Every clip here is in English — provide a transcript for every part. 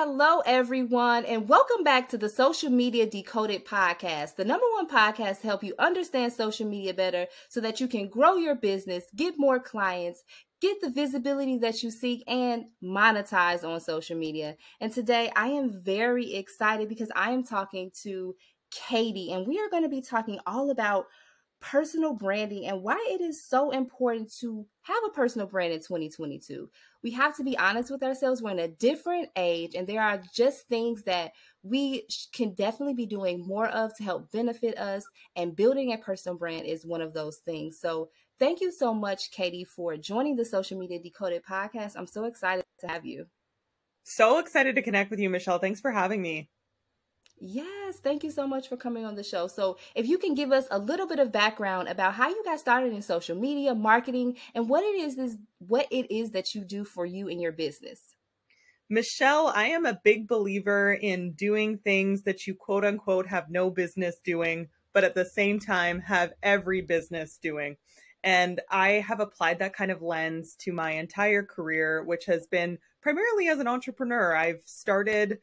Hello, everyone, and welcome back to the Social Media Decoded podcast, the #1 podcast to help you understand social media better so that you can grow your business, get more clients, get the visibility that you seek, and monetize on social media. And today I am very excited because I am talking to Katie, and we are going to be talking all about personal branding and why it is so important to have a personal brand in 2022. We have to be honest with ourselves. We're in a different age, and there are just things that we can definitely be doing more of to help benefit us, and building a personal brand is one of those things. So thank you so much, Katie, for joining the Social Media Decoded podcast. I'm so excited to have you. So excited to connect with you, Michelle. Thanks for having me. Yes, thank you so much for coming on the show. So if you can give us a little bit of background about how you got started in social media marketing and what it is that you do for you in your business. Michelle, I am a big believer in doing things that you quote unquote have no business doing, but at the same time have every business doing. And I have applied that kind of lens to my entire career, which has been primarily as an entrepreneur. I've started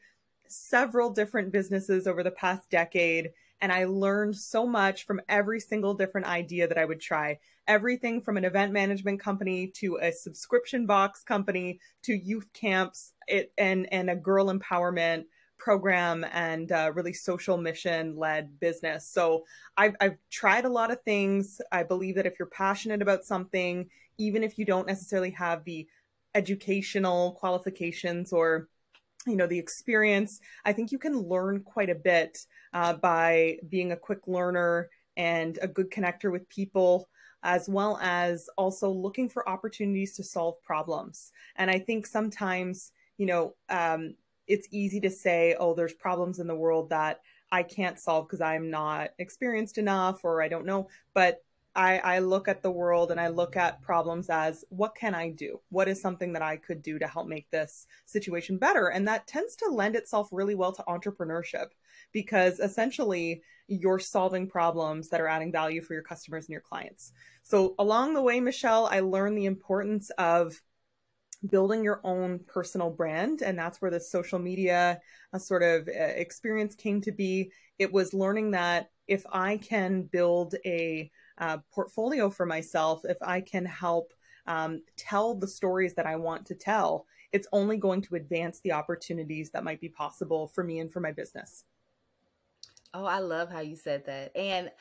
several different businesses over the past decade, and I learned so much from every single different idea that I would try. Everything from an event management company to a subscription box company to youth camps and a girl empowerment program and really social mission led business. So I've tried a lot of things. I believe that if you're passionate about something, even if you don't necessarily have the educational qualifications or the experience, I think you can learn quite a bit by being a quick learner and a good connector with people, as well as also looking for opportunities to solve problems. And I think sometimes, it's easy to say, oh, there's problems in the world that I can't solve because I'm not experienced enough or I don't know. But I look at the world and I look at problems as, what can I do? What is something that I could do to help make this situation better? And that tends to lend itself really well to entrepreneurship, because essentially you're solving problems that are adding value for your customers and your clients. So along the way, Michelle, I learned the importance of building your own personal brand. And that's where the social media sort of experience came to be. It was learning that if I can build a portfolio for myself, if I can help tell the stories that I want to tell, it's only going to advance the opportunities that might be possible for me and for my business. Oh, I love how you said that. And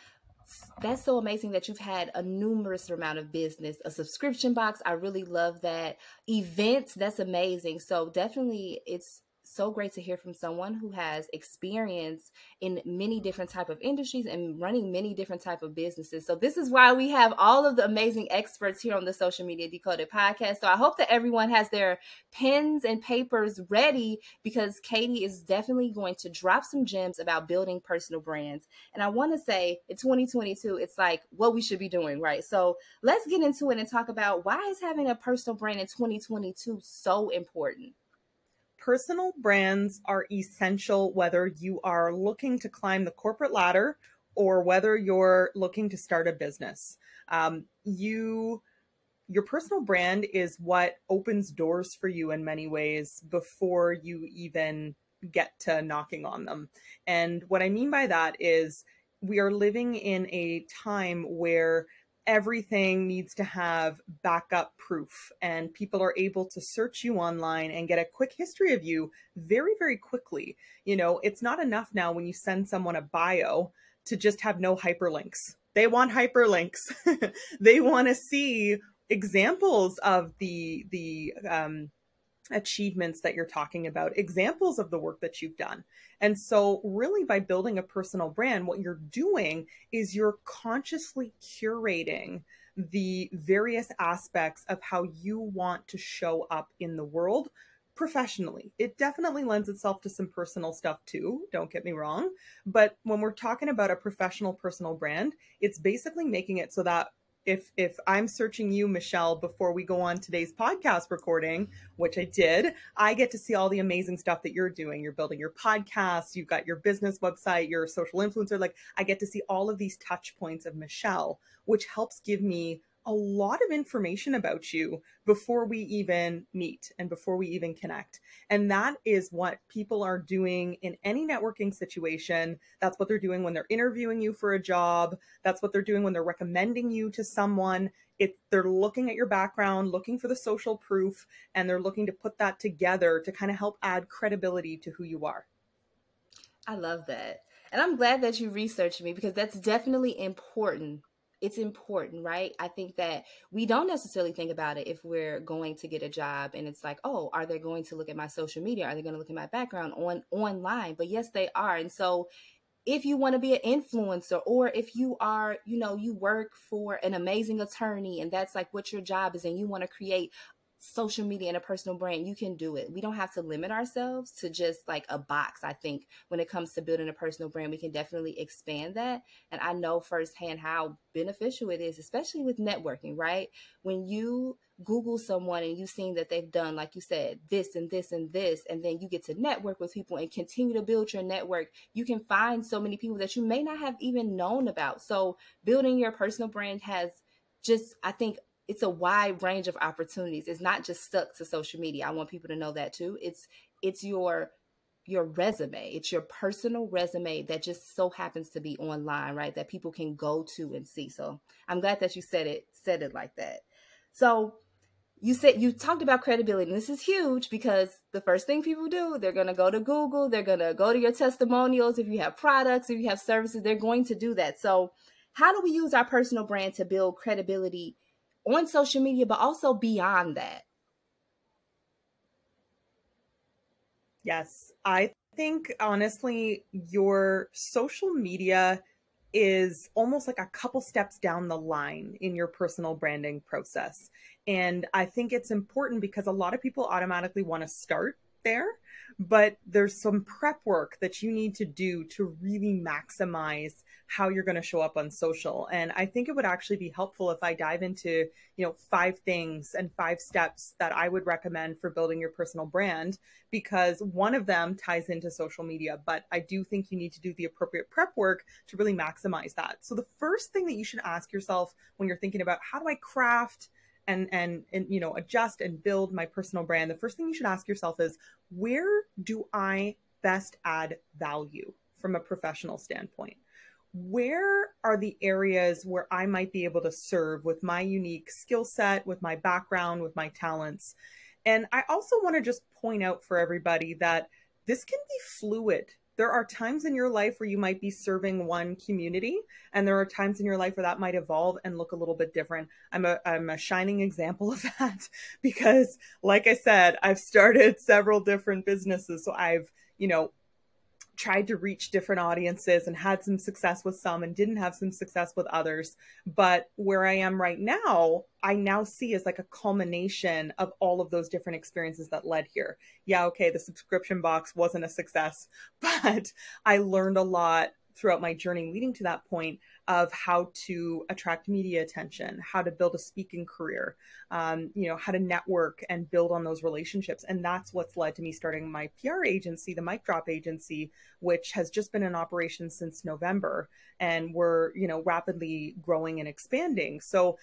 that's so amazing that you've had a numerous amount of business, a subscription box. I really love that. Events, that's amazing. So definitely it's so great to hear from someone who has experience in many different type of industries and running many different type of businesses. So this is why we have all of the amazing experts here on the Social Media Decoded podcast. So I hope that everyone has their pens and papers ready, because Katie is definitely going to drop some gems about building personal brands. And I want to say in 2022, it's like what we should be doing, right? So let's get into it and talk about why is having a personal brand in 2022 so important? Personal brands are essential whether you are looking to climb the corporate ladder or whether you're looking to start a business. Your personal brand is what opens doors for you in many ways before you even get to knocking on them. And what I mean by that is we are living in a time where everything needs to have backup proof, and people are able to search you online and get a quick history of you very, very quickly. It's not enough now when you send someone a bio to just have no hyperlinks. They want hyperlinks. They want to see examples of the achievements that you're talking about, examples of the work that you've done. And so really by building a personal brand, what you're doing is you're consciously curating the various aspects of how you want to show up in the world professionally. It definitely lends itself to some personal stuff too, don't get me wrong. But when we're talking about a professional personal brand, it's basically making it so that if I'm searching you, Michelle, before we go on today's podcast recording, which I did, I get to see all the amazing stuff that you're doing. You're building your podcast, you've got your business website, you're a social influencer. Like, I get to see all of these touch points of Michelle, which helps give me a lot of information about you before we even meet and before we even connect. And that is what people are doing in any networking situation. That's what they're doing when they're interviewing you for a job. That's what they're doing when they're recommending you to someone. They're looking at your background, looking for the social proof, and they're looking to put that together to kind of help add credibility to who you are. I love that. And I'm glad that you researched me, because that's definitely important. It's important, right? I think that we don't necessarily think about it if we're going to get a job and it's like, oh, are they going to look at my social media? Are they going to look at my background online? But yes, they are. And so if you want to be an influencer, or if you are, you work for an amazing attorney and that's like what your job is, and you want to create social media and a personal brand, you can do it. We don't have to limit ourselves to just like a box. I think when it comes to building a personal brand, we can definitely expand that. And I know firsthand how beneficial it is, especially with networking, right? When you Google someone and you've seen that they've done, like you said, this and this and this, and then you get to network with people and continue to build your network, you can find so many people that you may not have even known about. So building your personal brand has just, I think, it's a wide range of opportunities. It's not just stuck to social media. I want people to know that too. It's your resume. It's your personal resume that just so happens to be online, right? That people can go to and see. So I'm glad that you said it like that. So you talked about credibility, and this is huge, because the first thing people do, they're going to go to Google. They're going to go to your testimonials. If you have products, if you have services, they're going to do that. So how do we use our personal brand to build credibility on social media, but also beyond that? Yes, I think honestly, your social media is almost like a couple steps down the line in your personal branding process. And I think it's important because a lot of people automatically want to start there, but there's some prep work that you need to do to really maximize how you're going to show up on social. And I think it would actually be helpful if I dive into, 5 things and 5 steps that I would recommend for building your personal brand, because one of them ties into social media, but I do think you need to do the appropriate prep work to really maximize that. So the first thing that you should ask yourself when you're thinking about how do I craft and adjust and build my personal brand, the first thing you should ask yourself is, where do I best add value from a professional standpoint? Where are the areas where I might be able to serve with my unique skill set, with my background, with my talents? And I also want to just point out for everybody that this can be fluid. There are times in your life where you might be serving one community, and there are times in your life where that might evolve and look a little bit different. I'm a shining example of that because, like I said, I've started several different businesses. So I've, tried to reach different audiences and had some success with some and didn't have some success with others. But where I am right now, I now see as like a culmination of all of those different experiences that led here. Yeah, okay, the subscription box wasn't a success, but I learned a lot throughout my journey leading to that point of how to attract media attention, how to build a speaking career, how to network and build on those relationships. And that's what's led to me starting my PR agency, the MicDrop agency, which has just been in operation since November. And we're, rapidly growing and expanding. So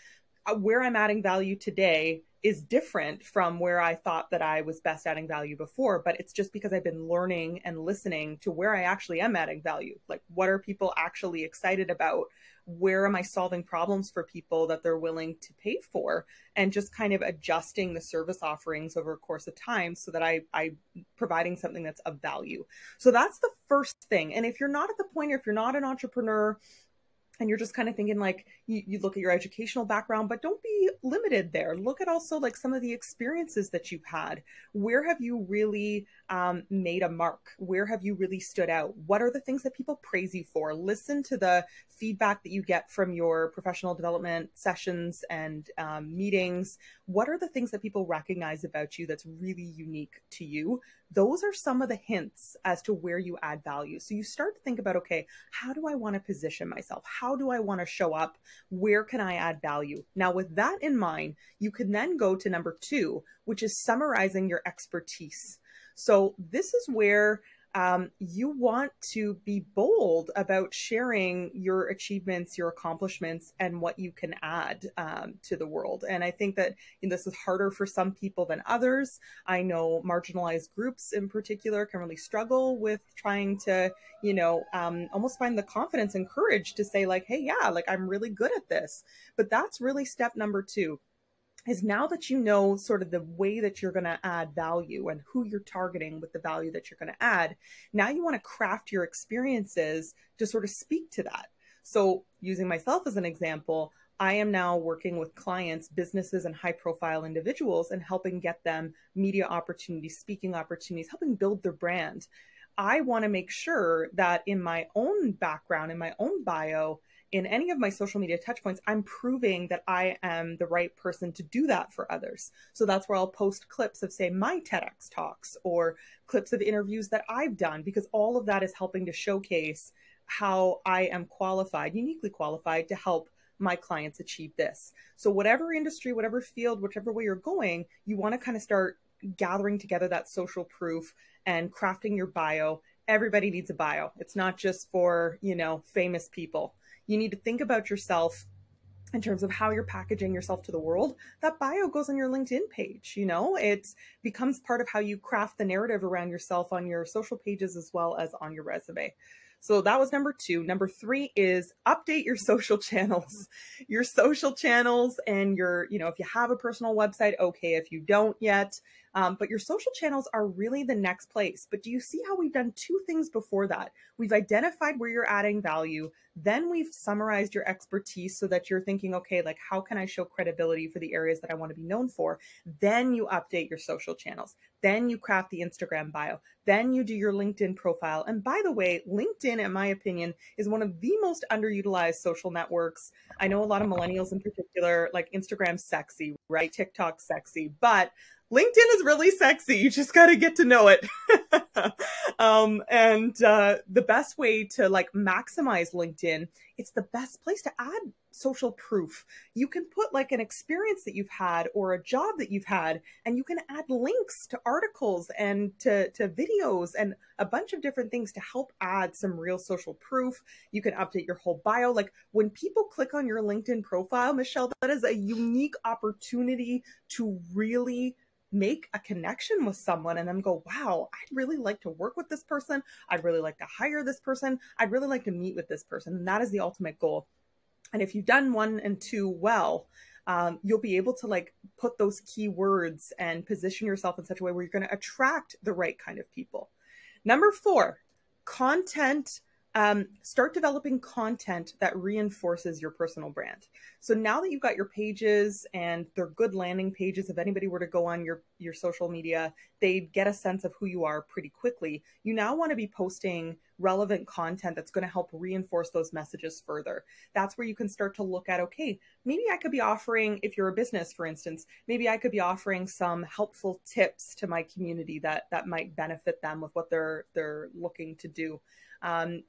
where I'm adding value today is different from where I thought that I was best adding value before, but it's just because I've been learning and listening to where I actually am adding value. Like, what are people actually excited about? Where am I solving problems for people that they're willing to pay for? And just kind of adjusting the service offerings over a course of time so that I'm providing something that's of value. So that's the first thing. And if you're not at the point, or if you're not an entrepreneur, and you're just kind of thinking like, you look at your educational background, but don't be limited there. Look at also like some of the experiences that you've had. Where have you really made a mark? Where have you really stood out? What are the things that people praise you for? Listen to the feedback that you get from your professional development sessions and meetings. What are the things that people recognize about you that's really unique to you? Those are some of the hints as to where you add value. So you start to think about, okay, how do I want to position myself? How do I want to show up? Where can I add value? Now, with that in mind, you can then go to number 2, which is summarizing your expertise. So this is where you want to be bold about sharing your achievements, your accomplishments, and what you can add to the world. And I think that this is harder for some people than others. I know marginalized groups in particular can really struggle with trying to, almost find the confidence and courage to say like, hey, yeah, like I'm really good at this. But that's really step number 2. Is now that you know sort of the way that you're going to add value and who you're targeting with the value that you're going to add, now you want to craft your experiences to sort of speak to that. So using myself as an example, I am now working with clients, businesses, and high-profile individuals and helping get them media opportunities, speaking opportunities, helping build their brand. I want to make sure that in my own background, in my own bio, in any of my social media touch points, I'm proving that I am the right person to do that for others. So that's where I'll post clips of, say, my TEDx talks or clips of interviews that I've done, because all of that is helping to showcase how I am qualified, uniquely qualified to help my clients achieve this. So whatever industry, whatever field, whichever way you're going, you want to kind of start gathering together that social proof and crafting your bio. Everybody needs a bio. It's not just for, famous people. You need to think about yourself in terms of how you're packaging yourself to the world. That bio goes on your LinkedIn page. It becomes part of how you craft the narrative around yourself on your social pages as well as on your resume. So that was number 2. Number 3 is update your social channels. Your social channels and your, if you have a personal website, okay, if you don't yet, but your social channels are really the next place. But do you see how we've done 2 things before that? We've identified where you're adding value. Then we've summarized your expertise so that you're thinking, okay, like how can I show credibility for the areas that I want to be known for? Then you update your social channels. Then you craft the Instagram bio. Then you do your LinkedIn profile. And by the way, LinkedIn, in my opinion, is one of the most underutilized social networks. I know a lot of millennials in particular, like Instagram's sexy, right? TikTok's sexy, but LinkedIn is really sexy. You just got to get to know it. The best way to maximize LinkedIn, it's the best place to add social proof. You can put an experience that you've had or a job that you've had, and you can add links to articles and to videos and a bunch of different things to help add some real social proof. You can update your whole bio. When people click on your LinkedIn profile, Michelle, that is a unique opportunity to really make a connection with someone and then go, wow, I'd really like to work with this person. I'd really like to hire this person. I'd really like to meet with this person. And that is the ultimate goal. And if you've done 1 and 2 well, you'll be able to put those keywords and position yourself in such a way where you're going to attract the right kind of people. Number 4, content. Start developing content that reinforces your personal brand. So now that you've got your pages and they're good landing pages, if anybody were to go on your social media, they'd get a sense of who you are pretty quickly. You now want to be posting relevant content that's going to help reinforce those messages further. That's where you can start to look at, okay, maybe I could be offering, if you're a business, for instance, maybe I could be offering some helpful tips to my community that might benefit them with what they're looking to do.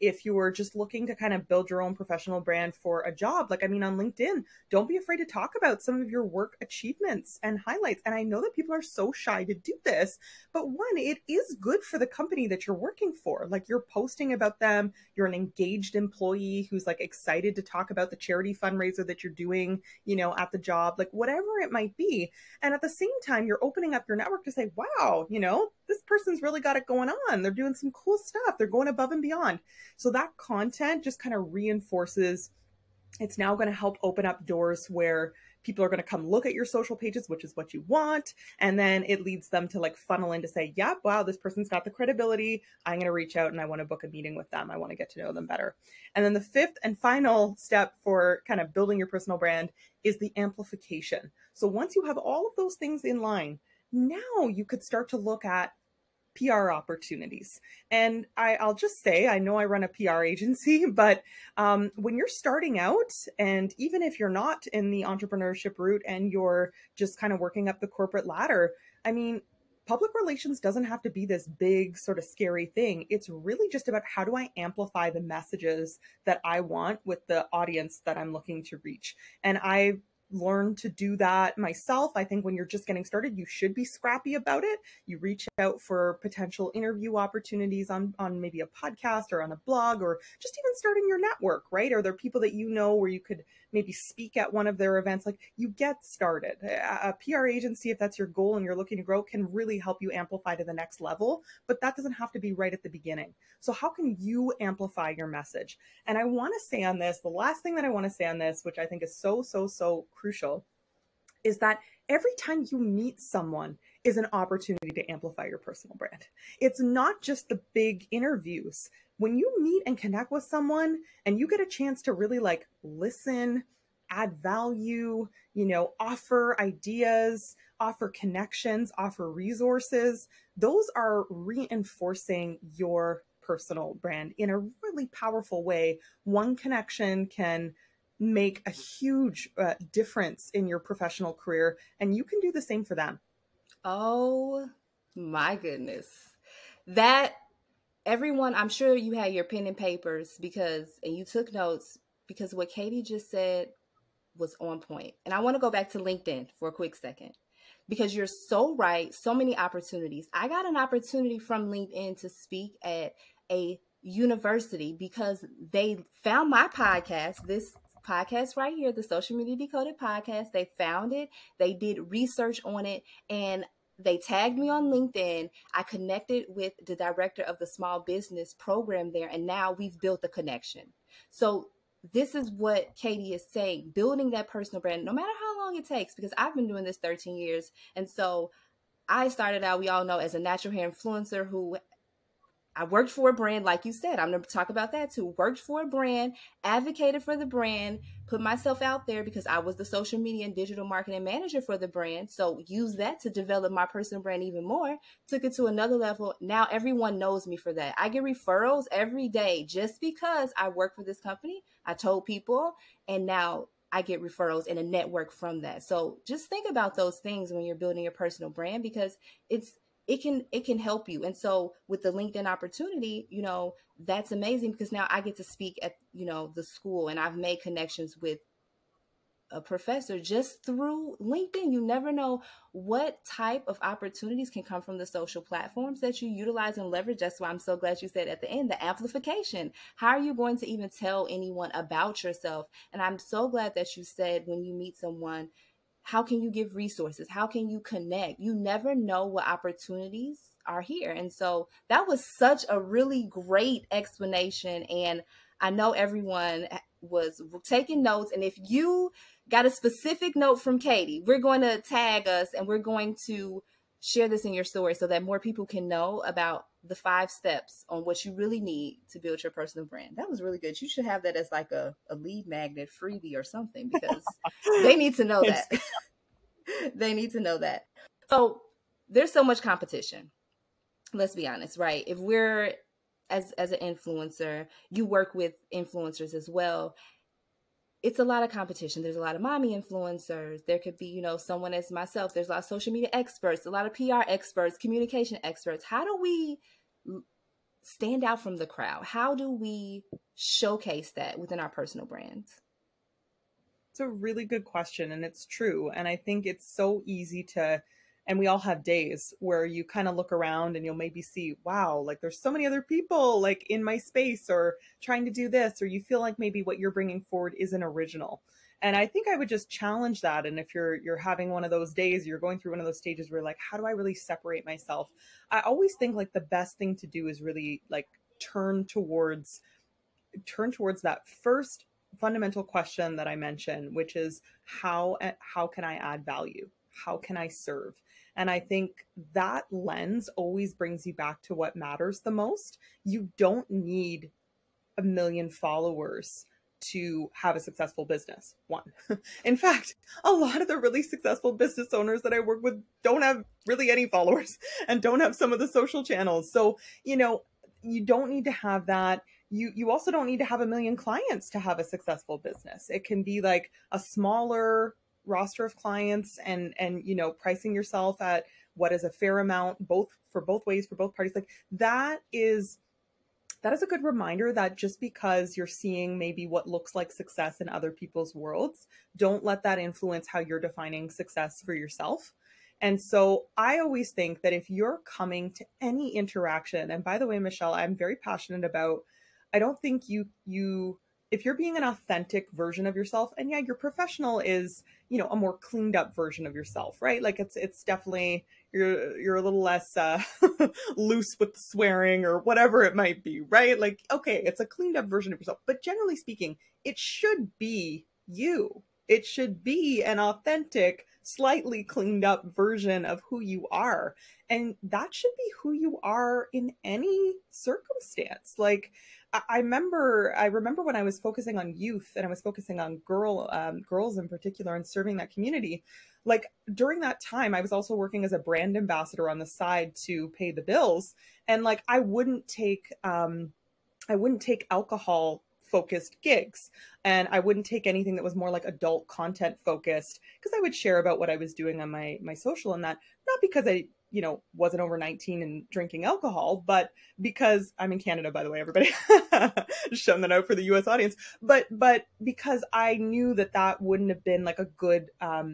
If you were just looking to kind of build your own professional brand for a job, on LinkedIn, don't be afraid to talk about some of your work achievements and highlights. And I know that people are so shy to do this, but one, it is good for the company that you're working for. You're posting about them, you're an engaged employee who's excited to talk about the charity fundraiser that you're doing, at the job, whatever it might be. And at the same time, you're opening up your network to say, wow, this person's really got it going on. They're doing some cool stuff. They're going above and beyond. So that content just kind of reinforces. It's now going to help open up doors where people are going to come look at your social pages, which is what you want. And then it leads them to funnel in to say, yep, wow, this person's got the credibility. I'm going to reach out and I want to book a meeting with them. I want to get to know them better. And then the 5th and final step for kind of building your personal brand is the amplification. So once you have all of those things in line, now you could start to look at PR opportunities. And I'll just say, I know I run a PR agency, but when you're starting out, and even if you're not in the entrepreneurship route and you're just kind of working up the corporate ladder, public relations doesn't have to be this big sort of scary thing. It's really just about how do I amplify the messages that I want with the audience that I'm looking to reach. And I learned to do that myself. I think when you're just getting started, you should be scrappy about it. You reach out for potential interview opportunities on maybe a podcast or on a blog, or just even starting your network, right? Are there people that you know where you could maybe speak at one of their events? Like, you get started. A PR agency, if that's your goal and you're looking to grow, can really help you amplify to the next level, but that doesn't have to be right at the beginning. So how can you amplify your message? And I want to say on this, the last thing that I want to say on this, which I think is so crucial, is that every time you meet someone is an opportunity to amplify your personal brand. It's not just the big interviews. When you meet and connect with someone and you get a chance to really like listen, add value, offer ideas, offer connections, offer resources, those are reinforcing your personal brand in a really powerful way. One connection can make a huge difference in your professional career, and you can do the same for them. Oh my goodness. That, everyone, I'm sure you had your pen and papers and you took notes, because what Katie just said was on point. And I want to go back to LinkedIn for a quick second, because you're so right. So many opportunities. I got an opportunity from LinkedIn to speak at a university because they found my podcast, this podcast right here, the Social Media Decoded podcast. They found it. They did research on it, and they tagged me on LinkedIn. I connected with the director of the small business program there, and now we've built a connection. So this is what Katie is saying, building that personal brand, no matter how long it takes, because I've been doing this 13 years. And so I started out, we all know, as a natural hair influencer who I worked for a brand, like you said. I'm going to talk about that too. Worked for a brand, advocated for the brand, put myself out there because I was the social media and digital marketing manager for the brand. So use that to develop my personal brand even more, took it to another level. Now everyone knows me for that. I get referrals every day just because I work for this company. I told people, and now I get referrals and a network from that. So just think about those things when you're building your personal brand, because it can help you. And so with the LinkedIn opportunity, that's amazing, because now I get to speak at, the school, and I've made connections with a professor just through LinkedIn. You never know what type of opportunities can come from the social platforms that you utilize and leverage. That's why I'm so glad you said at the end, the amplification. How are you going to even tell anyone about yourself? And I'm so glad that you said, when you meet someone, how can you give resources? How can you connect? You never know what opportunities are here. And so that was such a really great explanation. And I know everyone was taking notes. And if you got a specific note from Katie, we're going to tag us, and we're going to share this in your story so that more people can know about the 5 steps on what you really need to build your personal brand. That was really good. You should have that as like a lead magnet freebie or something, because they need to know that. They need to know that. So there's so much competition. Let's be honest, right? If we're as an influencer, you work with influencers as well. It's a lot of competition. There's a lot of mommy influencers. There could be, someone as myself. There's a lot of social media experts, a lot of PR experts, communication experts. How do we stand out from the crowd? How do we showcase that within our personal brands? It's a really good question, and it's true. And I think it's so easy and we all have days where you kind of look around and you'll maybe see, wow, like there's so many other people like in my space or trying to do this, or you feel like maybe what you're bringing forward isn't original. And I think I would just challenge that. And if you're having one of those days, you're going through one of those stages where like, how do I really separate myself? I always think like the best thing to do is really like turn towards that first fundamental question that I mentioned, which is how can I add value? How can I serve? And I think that lens always brings you back to what matters the most. You don't need 1 million followers to have a successful business. One. In fact, a lot of the really successful business owners that I work with don't have really any followers and don't have some of the social channels. So, you don't need to have that. You also don't need to have 1 million clients to have a successful business. It can be like a smaller roster of clients and pricing yourself at what is a fair amount, both ways, for both parties. Like that's that is a good reminder that just because you're seeing maybe what looks like success in other people's worlds, don't let that influence how you're defining success for yourself. And so I always think that if you're coming to any interaction, and by the way, Michelle, I'm very passionate about, I don't think if you're being an authentic version of yourself, and yeah, your professional is, a more cleaned up version of yourself, right? Like it's definitely, you're a little less loose with the swearing or whatever it might be, right? Like, okay, it's a cleaned up version of yourself, but generally speaking, it should be you. It should be an authentic, slightly cleaned up version of who you are. And that should be who you are in any circumstance. Like, I remember when I was focusing on youth and I was focusing on girls in particular and serving that community. Like during that time, I was also working as a brand ambassador on the side to pay the bills. And like, I wouldn't take alcohol focused gigs, and I wouldn't take anything that was more like adult content focused, because I would share about what I was doing on my social, and that not because I wasn't over 19 and drinking alcohol, but because I'm in Canada, by the way, everybody, just showing that out for the US audience, but because I knew that wouldn't have been like a good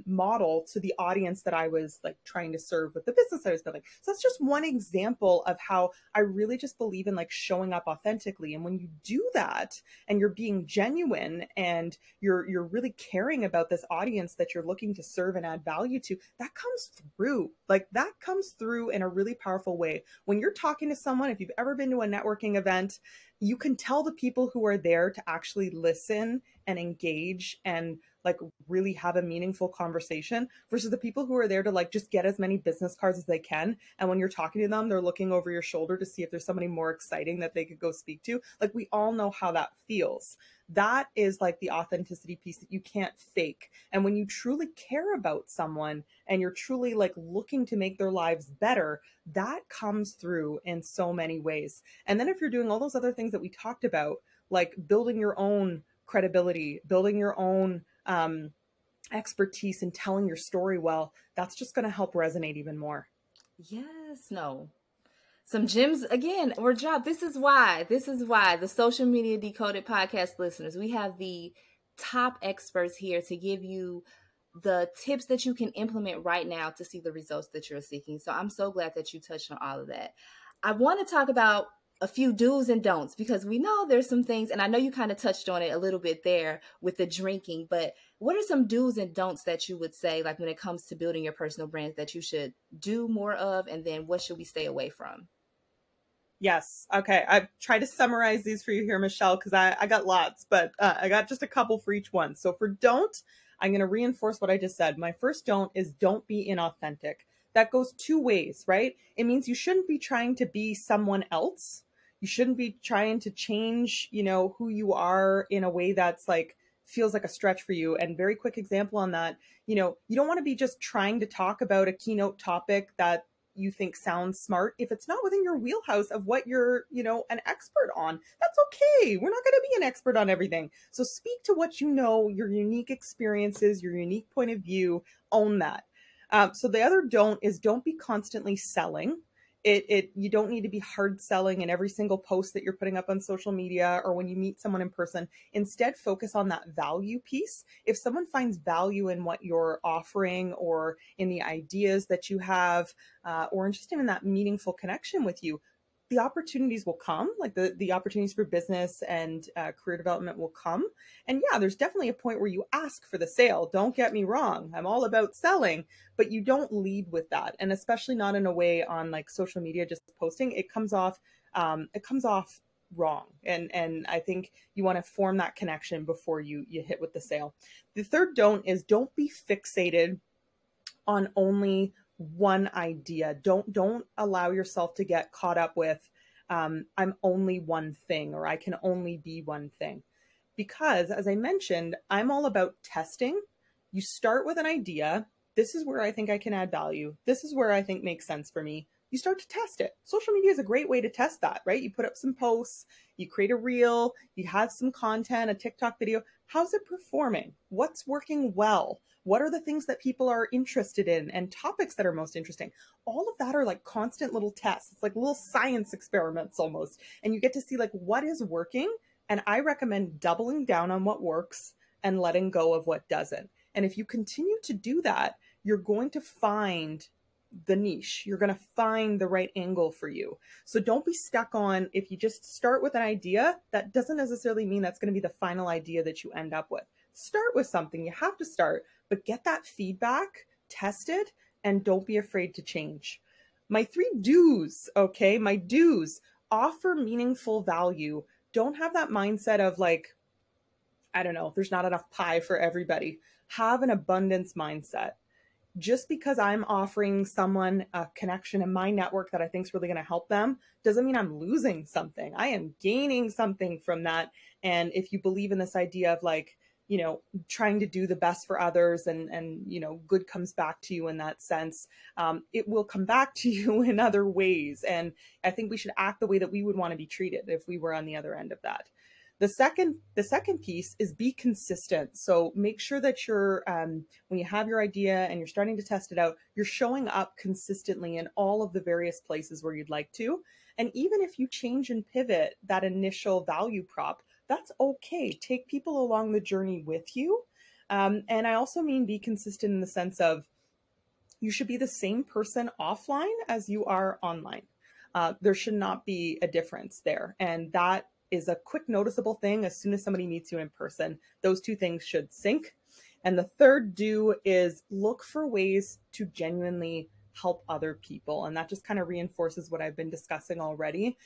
model to the audience that I was like trying to serve with the business I was building. So that's just one example of how I really just believe in like showing up authentically. And when you do that and you're being genuine and you're really caring about this audience that you're looking to serve and add value to, that comes through. Like that comes through in a really powerful way. When you're talking to someone, if you've ever been to a networking event, you can tell the people who are there to actually listen and engage and like really have a meaningful conversation versus the people who are there to like just get as many business cards as they can. And when you're talking to them, they're looking over your shoulder to see if there's somebody more exciting that they could go speak to. Like we all know how that feels. That is like the authenticity piece that you can't fake. And when you truly care about someone and you're truly like looking to make their lives better, that comes through in so many ways. And then if you're doing all those other things that we talked about, like building your own credibility, building your own expertise and telling your story well, that's just going to help resonate even more. Yes, no. Some gems again were dropped. This is why the Social Media Decoded podcast listeners, we have the top experts here to give you the tips that you can implement right now to see the results that you're seeking. So I'm so glad that you touched on all of that. I want to talk about a few do's and don'ts, because we know there's some things, and I know you kind of touched on it a little bit there with the drinking, but what are some do's and don'ts that you would say, like when it comes to building your personal brand, that you should do more of, and then what should we stay away from? Yes. Okay. I've tried to summarize these for you here, Michelle, because I got lots, but I got just a couple for each one. So for don't, I'm going to reinforce what I just said. My first don't is don't be inauthentic. That goes two ways, right? It means you shouldn't be trying to be someone else. You shouldn't be trying to change, who you are in a way that's like, feels like a stretch for you. And very quick example on that, you don't want to be just trying to talk about a keynote topic that you think sounds smart if it's not within your wheelhouse of what you're, an expert on. That's okay. We're not going to be an expert on everything. So speak to what you know, your unique experiences, your unique point of view, own that. So the other don't is don't be constantly selling. You don't need to be hard selling in every single post that you're putting up on social media or when you meet someone in person. Instead, focus on that value piece. If someone finds value in what you're offering or in the ideas that you have, or just in that meaningful connection with you, the opportunities will come, like the opportunities for business and career development will come. And yeah, there's definitely a point where you ask for the sale. Don't get me wrong. I'm all about selling, but you don't lead with that. And especially not in a way on like social media, just posting, it comes off wrong. And I think you want to form that connection before you hit with the sale. The third don't is don't be fixated on only one idea. Don't allow yourself to get caught up with I'm only one thing, or I can only be one thing. Because as I mentioned, I'm all about testing. You start with an idea. This is where I think I can add value. This is where I think makes sense for me. you start to test it. Social media is a great way to test that, right? You put up some posts, you create a reel, you have some content, a TikTok video. How's it performing? What's working well? What are the things that people are interested in and topics that are most interesting? All of that are like constant little tests. It's like little science experiments almost. And you get to see like what is working. And I recommend doubling down on what works and letting go of what doesn't. And if you continue to do that, you're going to find the niche. You're going to find the right angle for you. So don't be stuck on, if you just start with an idea, that doesn't necessarily mean that's going to be the final idea that you end up with. Start with something. You have to start, but get that feedback, test it, and don't be afraid to change. My 3 do's, okay? My do's: offer meaningful value. Don't have that mindset of like, I don't know, there's not enough pie for everybody. Have an abundance mindset. Just because I'm offering someone a connection in my network that I think is really going to help them doesn't mean I'm losing something. I am gaining something from that. And if you believe in this idea of like, you know, trying to do the best for others and you know, good comes back to you in that sense, it will come back to you in other ways. And I think we should act the way that we would want to be treated if we were on the other end of that. The second piece is be consistent. So make sure that you're, when you have your idea and you're starting to test it out, you're showing up consistently in all of the various places where you'd like to. And even if you change and pivot that initial value prop, that's okay. Take people along the journey with you. And I also mean be consistent in the sense of you should be the same person offline as you are online. There should not be a difference there. And that is a quick noticeable thing. As soon as somebody meets you in person, those 2 things should sync. And the third do is look for ways to genuinely help other people. And that just kind of reinforces what I've been discussing already.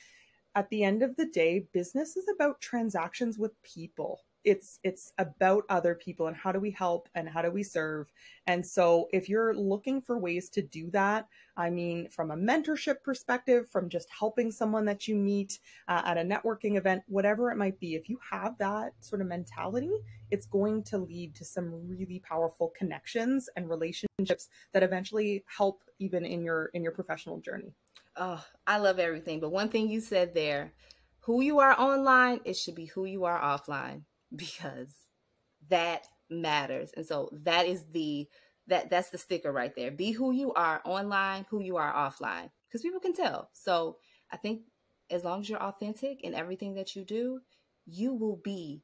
At the end of the day, business is about transactions with people. It's about other people and how do we help and how do we serve. And so if you're looking for ways to do that, I mean, from a mentorship perspective, from just helping someone that you meet at a networking event, whatever it might be, if you have that sort of mentality, it's going to lead to some really powerful connections and relationships that eventually help even in your professional journey. Oh, I love everything. But one thing you said there, who you are online, it should be who you are offline, because that matters. And so that is that's the sticker right there. Be who you are online, who you are offline, because people can tell. So I think as long as you're authentic in everything that you do, you will be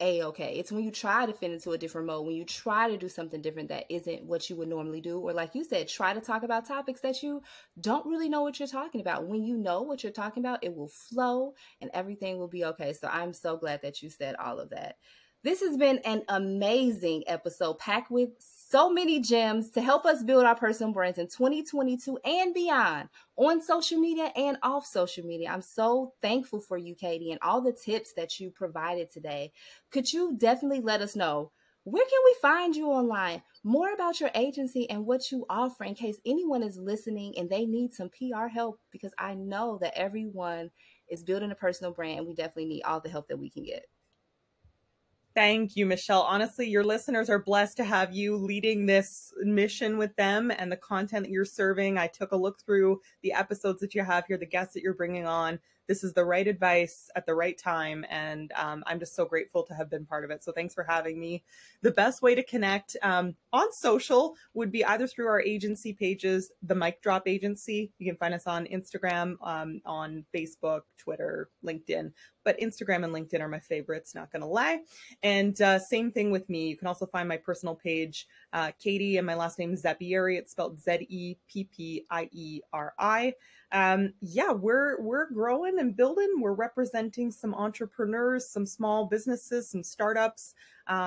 A-okay. It's when you try to fit into a different mode, when you try to do something different that isn't what you would normally do, or like you said, try to talk about topics that you don't really know what you're talking about. When you know what you're talking about, it will flow and everything will be okay. So I'm so glad that you said all of that. This has been an amazing episode packed with so many gems to help us build our personal brands in 2022 and beyond, on social media and off social media. I'm so thankful for you, Katie, and all the tips that you provided today. Could you definitely let us know, where can we find you online, more about your agency and what you offer, in case anyone is listening and they need some PR help? Because I know that everyone is building a personal brand and we definitely need all the help that we can get. Thank you, Michelle. Honestly, your listeners are blessed to have you leading this mission with them and the content that you're serving. I took a look through the episodes that you have here, the guests that you're bringing on. This is the right advice at the right time. And I'm just so grateful to have been part of it. So thanks for having me. The best way to connect on social would be either through our agency pages, the MicDrop Agency. You can find us on Instagram, on Facebook, Twitter, LinkedIn. But Instagram and LinkedIn are my favorites, not going to lie. And same thing with me. You can also find my personal page, Katie, and my last name is Zeppieri. It's spelled Zeppieri. Yeah, we're growing and building. We're representing some entrepreneurs, some small businesses, some startups,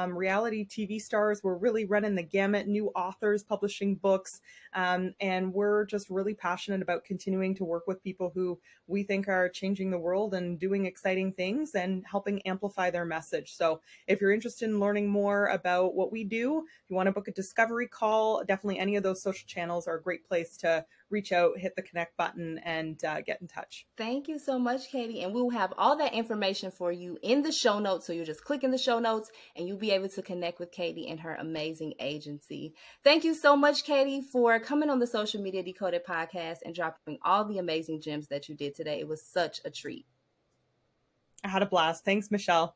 reality TV stars. We're really running the gamut, new authors publishing books. And we're just really passionate about continuing to work with people who we think are changing the world and doing exciting things and helping amplify their message. So if you're interested in learning more about what we do, if you want to book a discovery call, definitely any of those social channels are a great place to reach out, hit the connect button, and get in touch. Thank you so much, Katie. And we'll have all that information for you in the show notes. So you'll just click in the show notes and you'll be able to connect with Katie and her amazing agency. Thank you so much, Katie, for coming on the Social Media Decoded podcast and dropping all the amazing gems that you did today. It was such a treat. I had a blast. Thanks, Michelle.